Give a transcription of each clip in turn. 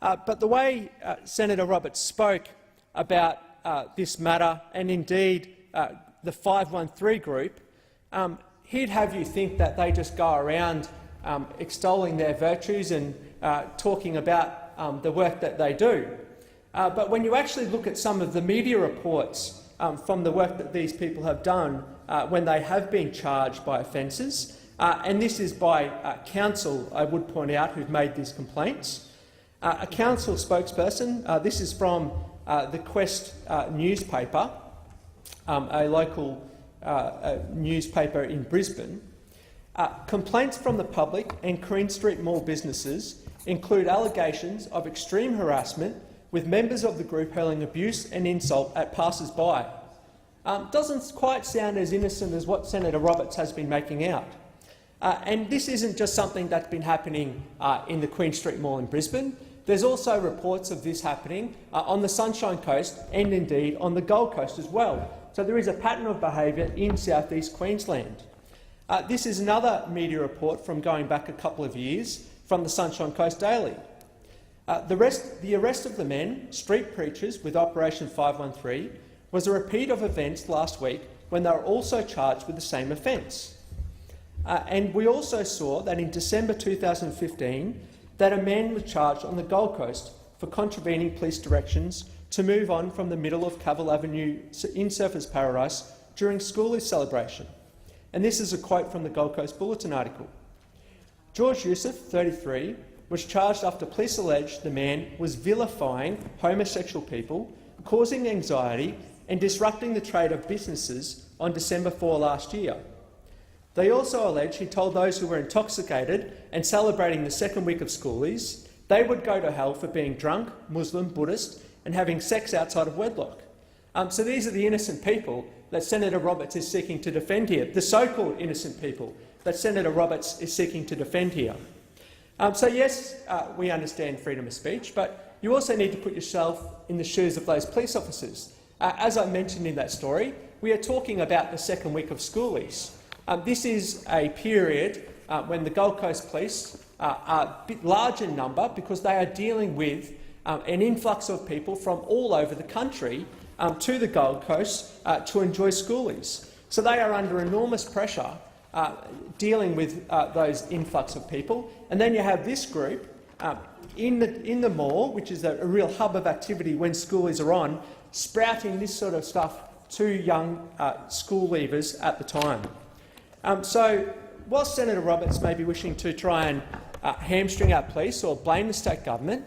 But the way Senator Roberts spoke about this matter, and indeed the 513 group, he'd have you think that they just go around extolling their virtues and talking about the work that they do. But when you actually look at some of the media reports from the work that these people have done when they have been charged by offences, and this is by counsel, I would point out, who've made these complaints. A council spokesperson, this is from the Quest newspaper, a local newspaper in Brisbane. Complaints from the public and Queen Street Mall businesses include allegations of extreme harassment, with members of the group hurling abuse and insult at passers-by. Doesn't quite sound as innocent as what Senator Roberts has been making out. And this isn't just something that's been happening in the Queen Street Mall in Brisbane. There's also reports of this happening on the Sunshine Coast and indeed on the Gold Coast as well. So there is a pattern of behaviour in South-East Queensland. This is another media report from going back a couple of years from the Sunshine Coast Daily. The arrest of the men, street preachers with Operation 513, was a repeat of events last week when they were also charged with the same offence. And we also saw that in December 2015 that a man was charged on the Gold Coast for contravening police directions to move on from the middle of Cavill Avenue in Surfers Paradise during school celebration. And this is a quote from the Gold Coast Bulletin article. George Yusuf, 33, was charged after police alleged the man was vilifying homosexual people, causing anxiety and disrupting the trade of businesses on December 4 last year. They also allege he told those who were intoxicated and celebrating the second week of schoolies they would go to hell for being drunk, Muslim, Buddhist and having sex outside of wedlock. So these are the innocent people that Senator Roberts is seeking to defend here, the so-called innocent people that Senator Roberts is seeking to defend here. So yes, we understand freedom of speech, but you also need to put yourself in the shoes of those police officers. As I mentioned in that story, we are talking about the second week of schoolies. This is a period when the Gold Coast Police are a bit large in number because they are dealing with an influx of people from all over the country to the Gold Coast to enjoy schoolies. So they are under enormous pressure dealing with those influx of people. And then you have this group in the mall, which is a real hub of activity when schoolies are on, sprouting this sort of stuff to young school leavers at the time. So whilst Senator Roberts may be wishing to try and hamstring our police or blame the state government,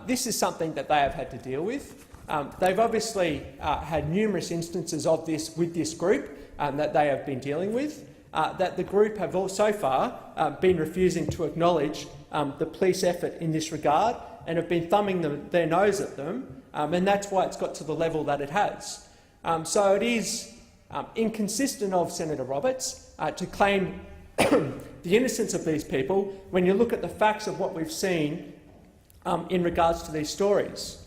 this is something that they have had to deal with. They've obviously had numerous instances of this with this group that they have been dealing with, that the group have all so far been refusing to acknowledge the police effort in this regard and have been thumbing their nose at them, and that's why it's got to the level that it has. So it is inconsistent of Senator Roberts to claim the innocence of these people when you look at the facts of what we've seen in regards to these stories.